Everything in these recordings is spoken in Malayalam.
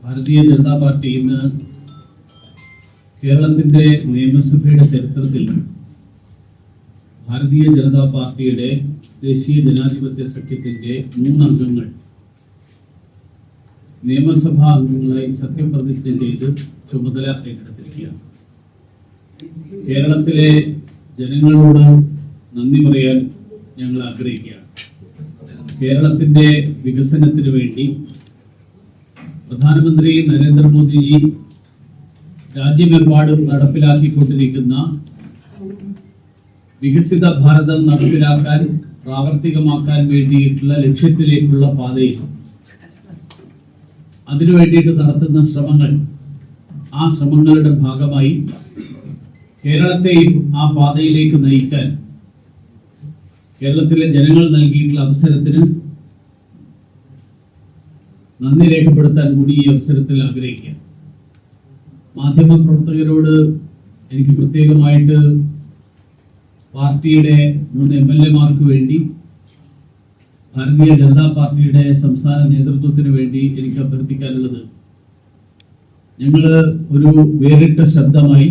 ഭാരതീയ ജനതാ പാർട്ടി ഇന്ന് കേരളത്തിന്റെ നിയമസഭയുടെ ചരിത്രത്തിൽ ഭാരതീയ ജനതാ പാർട്ടിയുടെ ദേശീയ ജനാധിപത്യ സഖ്യത്തിന്റെ 3 അംഗങ്ങൾ നിയമസഭാ അംഗങ്ങളായി സത്യപ്രതിജ്ഞ ചെയ്ത് ചുമതല ഏറ്റെടുത്തിരിക്കുകയാണ്. കേരളത്തിലെ ജനങ്ങളോട് നന്ദി പറയാൻ ഞങ്ങൾ ആഗ്രഹിക്കുകയാണ്. കേരളത്തിന്റെ വികസനത്തിന് വേണ്ടി പ്രധാനമന്ത്രി നരേന്ദ്രമോദിജി രാജ്യമെമ്പാടും നടപ്പിലാക്കിക്കൊണ്ടിരിക്കുന്ന വികസിത ഭാരതം നടപ്പിലാക്കാൻ പ്രാവർത്തികമാക്കാൻ വേണ്ടിയിട്ടുള്ള ലക്ഷ്യത്തിലേക്കുള്ള പാതയിൽ അതിനു വേണ്ടിയിട്ട് നടത്തുന്ന ശ്രമങ്ങൾ, ആ ശ്രമങ്ങളുടെ ഭാഗമായി കേരളത്തെയും ആ പാതയിലേക്ക് നയിക്കാൻ കേരളത്തിലെ ജനങ്ങൾ നൽകിയിട്ടുള്ള അവസരത്തിന് നന്ദി രേഖപ്പെടുത്താൻ കൂടി ഈ അവസരത്തിൽ ആഗ്രഹിക്കുക. മാധ്യമപ്രവർത്തകരോട് എനിക്ക് പ്രത്യേകമായിട്ട് പാർട്ടിയുടെ 3 MLA-മാർക്ക് വേണ്ടി, ഭാരതീയ ജനതാ പാർട്ടിയുടെ സംസ്ഥാന നേതൃത്വത്തിന് വേണ്ടി എനിക്ക് അഭ്യർത്ഥിക്കാനുള്ളത്, ഞങ്ങൾ ഒരു വേറിട്ട ശബ്ദമായി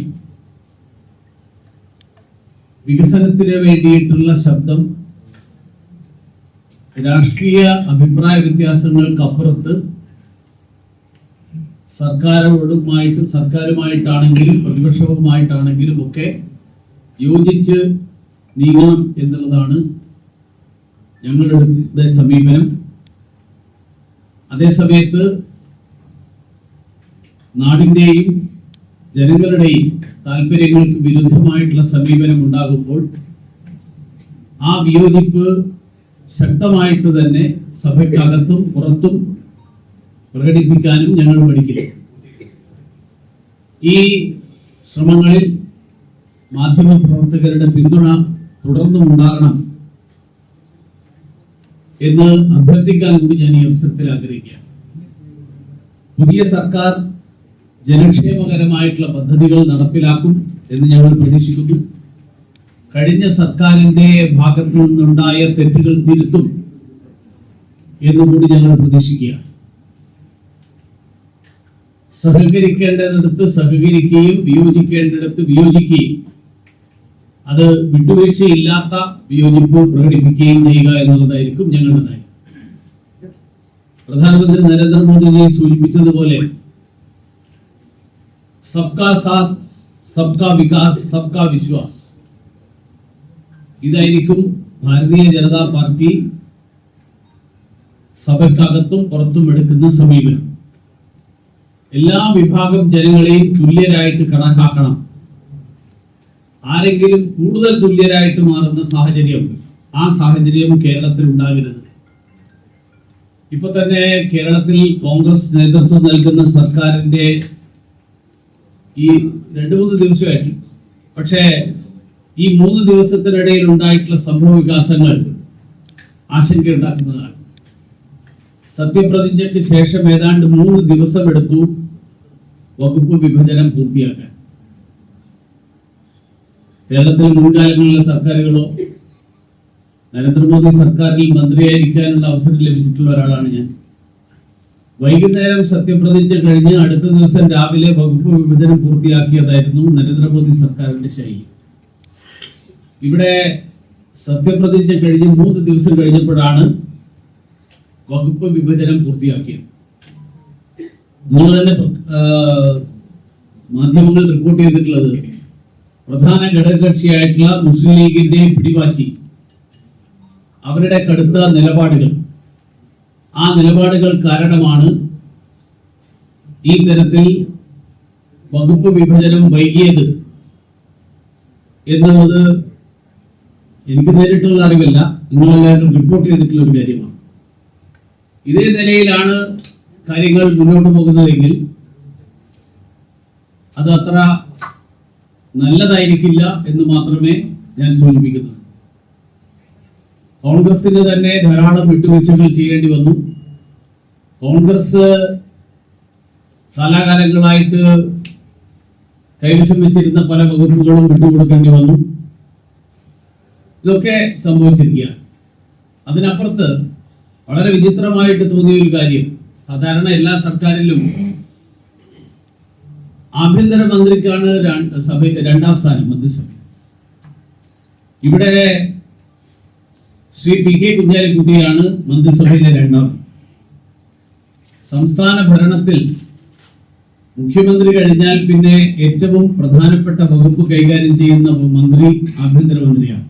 വികസനത്തിന് വേണ്ടിയിട്ടുള്ള ശബ്ദം, രാഷ്ട്രീയ അഭിപ്രായ വ്യത്യാസങ്ങൾക്കപ്പുറത്ത് സർക്കാരുമായിട്ടാണെങ്കിലും പ്രതിപക്ഷവുമായിട്ടാണെങ്കിലും ഒക്കെ യോജിച്ച് നീങ്ങണം എന്നുള്ളതാണ് ഞങ്ങളുടെ സമീപനം. അതേസമയത്ത് നാടിൻ്റെയും ജനങ്ങളുടെയും താല്പര്യങ്ങൾക്ക് വിരുദ്ധമായിട്ടുള്ള സമീപനം ഉണ്ടാകുമ്പോൾ ആ വിയോജിപ്പ് ശക്തമായിട്ട് തന്നെ സഭയ്ക്കകത്തും പുറത്തും പ്രകടിപ്പിക്കാനും ഞങ്ങൾ പഠിക്കില്ല. ഈ ശ്രമങ്ങളിൽ മാധ്യമപ്രവർത്തകരുടെ പിന്തുണ തുടർന്നും ഉണ്ടാകണം എന്ന് അഭ്യർത്ഥിക്കാൻ കൂടി ഞാൻ ഈ അവസരത്തിൽ ആഗ്രഹിക്കുകയാണ്. പുതിയ സർക്കാർ ജനക്ഷേമകരമായിട്ടുള്ള പദ്ധതികൾ നടപ്പിലാക്കും എന്ന് ഞങ്ങൾ പ്രതീക്ഷിക്കുന്നു. കഴിഞ്ഞ സർക്കാരിന്റെ ഭാഗത്തു നിന്നുണ്ടായ തെറ്റുകൾ തിരുത്തും എന്നുകൂടി ഞങ്ങൾ പ്രതീക്ഷിക്കുകയാണ്. സഹകരിക്കേണ്ടതിടത്ത് സഹകരിക്കുകയും വിയോജിക്കേണ്ടിടത്ത് വിയോജിക്കുകയും, അത് വിട്ടുവീഴ്ചയില്ലാത്ത വിയോജിപ്പ് പ്രകടിപ്പിക്കുകയും ചെയ്യുക എന്നുള്ളതായിരിക്കും ഞങ്ങളുടെ നയം. പ്രധാനമന്ത്രി നരേന്ദ്രമോദിജി സൂചിപ്പിച്ചതുപോലെ സബ്കാ സാത്ത്, സബ്കാ വികാസ്, സബ്കാ വിശ്വാസ്, ഇതായിരിക്കും ഭാരതീയ ജനതാ പാർട്ടി സഭയ്ക്കകത്തും പുറത്തും എടുക്കുന്ന സമീപനം. എല്ലാ വിഭാഗം ജനങ്ങളെയും തുല്യരായിട്ട് കണക്കാക്കണം. ആരെങ്കിലും കൂടുതൽ തുല്യരായിട്ട് മാറുന്ന സാഹചര്യം, ആ സാഹചര്യം കേരളത്തിൽ ഉണ്ടാകരുത്. ഇപ്പൊ തന്നെ കേരളത്തിൽ കോൺഗ്രസ് നേതൃത്വം നൽകുന്ന സർക്കാരിന്റെ ഈ 2-3 ദിവസമായിട്ട്, പക്ഷേ ഈ 3 ദിവസത്തിനിടയിൽ ഉണ്ടായിട്ടുള്ള സംഭവ വികാസങ്ങൾ ആശങ്കയുണ്ടാക്കുന്നതാണ്. സത്യപ്രതിജ്ഞയ്ക്ക് ശേഷം ഏതാണ്ട് 3 ദിവസം എടുത്തു വകുപ്പ് വിഭജനം പൂർത്തിയാക്കാൻ. കേരളത്തിൽ മുൻകാലങ്ങളിലെ സർക്കാരുകളോ നരേന്ദ്രമോദി സർക്കാരിൽ മന്ത്രിയായിരിക്കാനുള്ള അവസരം ലഭിച്ചിട്ടുള്ള ഒരാളാണ് ഞാൻ. വൈകുന്നേരം സത്യപ്രതിജ്ഞ കഴിഞ്ഞ് അടുത്ത ദിവസം രാവിലെ വകുപ്പ് വിഭജനം പൂർത്തിയാക്കിയതായിരുന്നു നരേന്ദ്രമോദി സർക്കാരിന്റെ ശൈലി. ഇവിടെ സത്യപ്രതിജ്ഞ കഴിഞ്ഞ് 3 ദിവസം കഴിഞ്ഞപ്പോഴാണ് വകുപ്പ് വിഭജനം പൂർത്തിയാക്കിയത്. നിങ്ങൾ തന്നെ മാധ്യമങ്ങൾ റിപ്പോർട്ട് ചെയ്തിട്ടുള്ളത്, പ്രധാന ഘടകകക്ഷിയായിട്ടുള്ള മുസ്ലിം ലീഗിന്റെ പിടിവാശി, അവരുടെ കടുത്ത നിലപാടുകൾ, ആ നിലപാടുകൾ കാരണമാണ് ഈ തരത്തിൽ വകുപ്പ് വിഭജനം വൈകിയത് എന്നുള്ളത് എനിക്ക് നേരിട്ടുള്ള അറിവല്ല, നിങ്ങളെല്ലാവരും റിപ്പോർട്ട് ചെയ്തിട്ടുള്ള ഒരു കാര്യമാണ്. ഇതേ നിലയിലാണ് കാര്യങ്ങൾ മുന്നോട്ട് പോകുന്നതെങ്കിൽ അത് അത്ര നല്ലതായിരിക്കില്ല എന്ന് മാത്രമേ ഞാൻ സൂചിപ്പിക്കുന്നു. കോൺഗ്രസിന് തന്നെ ധാരാളം വിട്ടുവീഴ്ചകൾ ചെയ്യേണ്ടി വന്നു. കോൺഗ്രസ് കാലാകാലങ്ങളായിട്ട് കൈവശം വെച്ചിരുന്ന പല വകുപ്പുകളും വിട്ടുകൊടുക്കേണ്ടി വന്നു. ഇതൊക്കെ സംഭവിച്ചിരിക്കുകയാണ്. അതിനപ്പുറത്ത് വളരെ വിചിത്രമായിട്ട് തോന്നിയ ഒരു കാര്യം, സാധാരണ എല്ലാ സർക്കാരിലും ആഭ്യന്തരമന്ത്രിക്കാണ് രണ്ടാം സ്ഥാനം മന്ത്രിസഭ. ഇവിടെ ശ്രീ പി കെ കുഞ്ഞാലിക്കുട്ടിയാണ് മന്ത്രിസഭയിലെ രണ്ടാമത്. സംസ്ഥാന ഭരണത്തിൽ മുഖ്യമന്ത്രി കഴിഞ്ഞാൽ പിന്നെ ഏറ്റവും പ്രധാനപ്പെട്ട വകുപ്പ് കൈകാര്യം ചെയ്യുന്ന മന്ത്രി ആഭ്യന്തരമന്ത്രിയാണ്.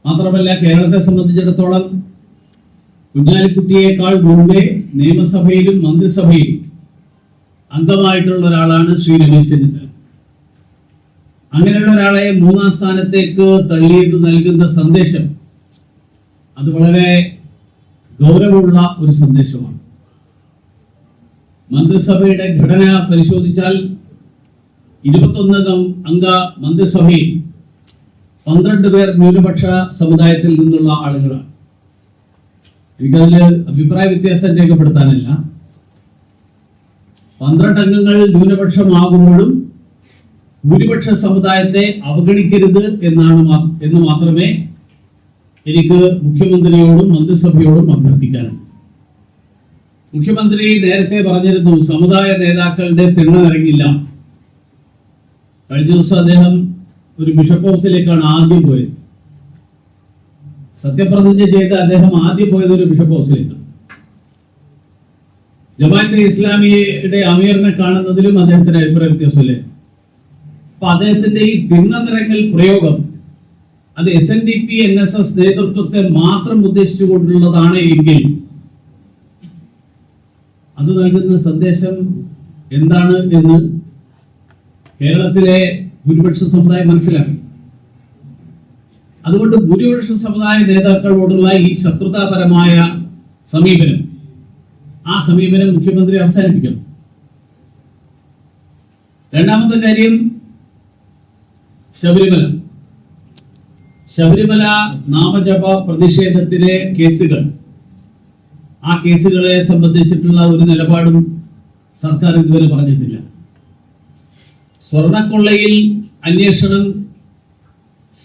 മാത്രമല്ല, കേരളത്തെ സംബന്ധിച്ചിടത്തോളം കുഞ്ഞാലിക്കുട്ടിയേക്കാൾ മുമ്പേ നിയമസഭയിലും മന്ത്രിസഭയിലും അംഗമായിട്ടുള്ള ഒരാളാണ് ശ്രീ രമേശ് ചെന്നിത്തല. അങ്ങനെയുള്ള ഒരാളെ മൂന്നാം സ്ഥാനത്തേക്ക് തള്ളിയത് നൽകുന്ന സന്ദേശം അത് വളരെ ഗൗരവമുള്ള ഒരു സന്ദേശമാണ്. മന്ത്രിസഭയുടെ ഘടന പരിശോധിച്ചാൽ 21 അംഗ മന്ത്രിസഭയിൽ 12 പേർ ന്യൂനപക്ഷ സമുദായത്തിൽ നിന്നുള്ള ആളുകളാണ്. എനിക്കതിൽ അഭിപ്രായ വ്യത്യാസം രേഖപ്പെടുത്താനല്ല. 12 അംഗങ്ങൾ ന്യൂനപക്ഷമാകുമ്പോഴും ഭൂരിപക്ഷ സമുദായത്തെ അവഗണിക്കരുത് എന്ന് മാത്രമേ എനിക്ക് മുഖ്യമന്ത്രിയോടും മന്ത്രിസഭയോടും അഭ്യർത്ഥിക്കാനുണ്ട്. മുഖ്യമന്ത്രി നേരത്തെ പറഞ്ഞിരുന്നു സമുദായ നേതാക്കളുടെ തിണ്ണനിറങ്ങില്ല. കഴിഞ്ഞ ദിവസം അദ്ദേഹം ഒരു ബിഷപ്പ് ഹൗസിലേക്കാണ് ആദ്യം പോയത്. സത്യപ്രതിജ്ഞ ചെയ്ത് അദ്ദേഹം ആദ്യം പോയത് ഒരു ബിഷപ്പ് ഹൗസിലേക്കാണ്. ജമാഅത്തെ ഇസ്ലാമിയുടെ അമീറിനെ കാണുന്നതിലും അദ്ദേഹത്തിന് അഭിപ്രായ വ്യത്യാസമല്ലേ. അപ്പൊ അദ്ദേഹത്തിന്റെ ഈ തിണ്ണനിറങ്ങൽ പ്രയോഗം അത് SNDP NSS നേതൃത്വത്തെ മാത്രം ഉദ്ദേശിച്ചുകൊണ്ടുള്ളതാണ് എങ്കിൽ അത് നൽകുന്ന സന്ദേശം എന്താണ് എന്ന് കേരളത്തിലെ ഭൂരിപക്ഷ സമുദായം മനസ്സിലാക്കും. അതുകൊണ്ട് ഭൂരിപക്ഷ സമുദായ നേതാക്കളോടുള്ള ഈ ശത്രുതാപരമായ സമീപനം, ആ സമീപനം മുഖ്യമന്ത്രി അവസാനിപ്പിക്കണം. രണ്ടാമത്തെ കാര്യം, ശബരിമല നാമജപ പ്രതിഷേധത്തിലെ കേസുകൾ, ആ കേസുകളെ സംബന്ധിച്ചിട്ടുള്ള ഒരു നിലപാടും സർക്കാർ ഇതുവരെ പറഞ്ഞിട്ടില്ല. സ്വർണക്കൊള്ളയിൽ അന്വേഷണം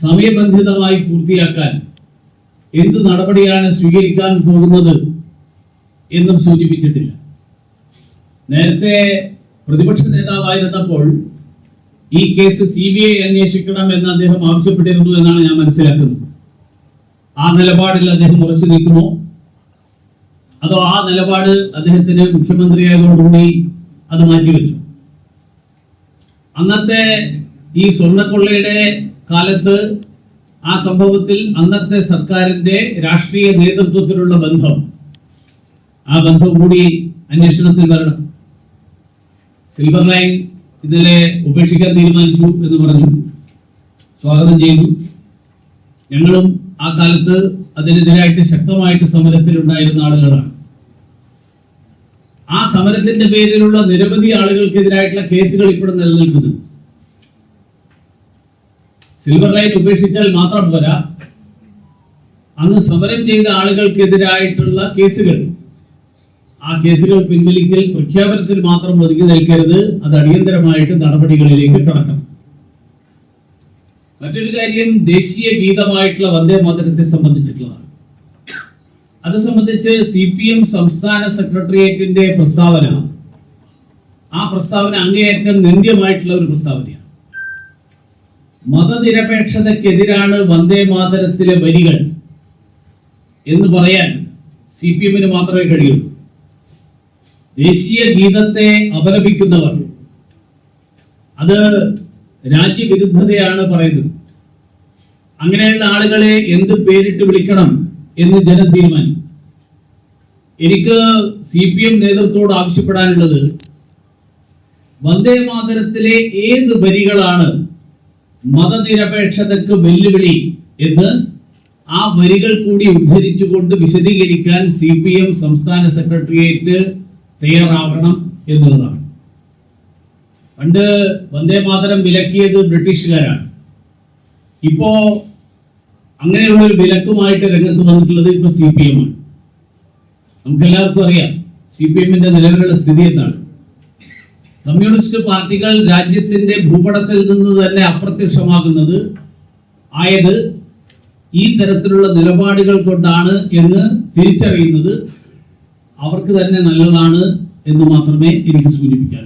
സമയബന്ധിതമായി പൂർത്തിയാക്കാൻ എന്ത് നടപടിയാണ് സ്വീകരിക്കാൻ പോകുന്നത് എന്നും സൂചിപ്പിച്ചിട്ടില്ല. നേരത്തെ പ്രതിപക്ഷ നേതാവായിരുന്നപ്പോൾ ഈ കേസ് CBI അന്വേഷിക്കണം എന്ന് അദ്ദേഹം ആവശ്യപ്പെട്ടിരുന്നു എന്നാണ് ഞാൻ മനസ്സിലാക്കുന്നത്. ആ നിലപാടിൽ അദ്ദേഹം ഉറച്ചു നിൽക്കുമോ, അതോ ആ നിലപാട് അദ്ദേഹത്തിന് മുഖ്യമന്ത്രിയായതോടുകൂടി അത് മാറ്റിവെച്ചു? അന്നത്തെ ഈ സ്വർണ്ണക്കൊള്ളയുടെ കാലത്ത് ആ സംഭവത്തിൽ അന്നത്തെ സർക്കാരിന്റെ രാഷ്ട്രീയ നേതൃത്വത്തിലുള്ള ബന്ധം, ആ ബന്ധം കൂടി അന്വേഷണത്തിൽ വരണം. സിൽവർ ലൈൻ ഇന്നലെ ഉപേക്ഷിക്കാൻ തീരുമാനിച്ചു എന്ന് പറഞ്ഞു, സ്വാഗതം ചെയ്തു. ഞങ്ങളും ആ കാലത്ത് അതിനെതിരായിട്ട് ശക്തമായിട്ട് സമരത്തിലുണ്ടായിരുന്ന ആളുകളാണ്. ആ സമരത്തിന്റെ പേരിലുള്ള നിരവധി ആളുകൾക്കെതിരായിട്ടുള്ള കേസുകൾ ഇപ്പോഴും നിലനിൽക്കുന്നു. സിൽവർ ലൈൻ ഉപേക്ഷിച്ചാൽ മാത്രം പോരാ, അന്ന് സമരം ചെയ്ത ആളുകൾക്കെതിരായിട്ടുള്ള കേസുകൾ, ആ കേസുകൾ പിൻവലിക്കൽ പ്രഖ്യാപനത്തിൽ മാത്രം ഒതുങ്ങി നിൽക്കരുത്, അത് അടിയന്തരമായിട്ട് നടപടികളിലേക്ക് കടക്കണം. മറ്റൊരു കാര്യം, ദേശീയ ഗീതമായിട്ടുള്ള വന്ദേ മാതരത്തെ സംബന്ധിച്ചിട്ടുള്ളതാണ്. അത് സംബന്ധിച്ച് CPM സംസ്ഥാന സെക്രട്ടേറിയറ്റിന്റെ പ്രസ്താവന, ആ പ്രസ്താവന അങ്ങേയറ്റം നിന്ദ്യമായിട്ടുള്ള ഒരു പ്രസ്താവനയാണ്. മതനിരപേക്ഷതക്കെതിരാണ് വന്ദേ മാതരത്തിലെ വരികൾ എന്ന് പറയാൻ CPM-ന് മാത്രമേ കഴിയുള്ളൂ. ദേശീയ ഗീതത്തെ അപലപിക്കുന്നവർ അത് രാജ്യവിരുദ്ധതയാണ് പറയുന്നത്. അങ്ങനെയുള്ള ആളുകളെ എന്ത് പേരിട്ട് വിളിക്കണം എന്ന് ജനം തീരുമാനിക്കും. എനിക്ക് CPM നേതൃത്വത്തോട് ആവശ്യപ്പെടാനുള്ളത്, വന്ദേ മാതരത്തിലെ ഏത് വരികളാണ് മതനിരപേക്ഷതക്ക് വെല്ലുവിളി എന്ന് ആ വരികൾ കൂടി ഉദ്ധരിച്ചുകൊണ്ട് വിശദീകരിക്കാൻ CPM സംസ്ഥാന സെക്രട്ടേറിയറ്റ് തയ്യാറാവണം എന്നുള്ളതാണ്. പണ്ട് വന്ദേ മാതരം വിലക്കിയത് ബ്രിട്ടീഷുകാരാണ്. ഇപ്പോ അങ്ങനെയുള്ള ഒരു വിലക്കുമായിട്ട് രംഗത്ത് വന്നിട്ടുള്ളത് ഇപ്പൊ CPM ആണ്. നമുക്കെല്ലാവർക്കും അറിയാം CPM-ന്റെ നിലവിലുള്ള സ്ഥിതി എന്താണ്. കമ്മ്യൂണിസ്റ്റ് പാർട്ടികൾ രാജ്യത്തിന്റെ ഭൂപടത്തിൽ നിന്ന് തന്നെ അപ്രത്യക്ഷമാകുന്നത് ആയത് ഈ തരത്തിലുള്ള നിലപാടുകൾ കൊണ്ടാണ് എന്ന് തിരിച്ചറിയുന്നത് അവർക്ക് തന്നെ നല്ലതാണ് എന്ന് മാത്രമേ എനിക്ക് സൂചിപ്പിക്കാൻ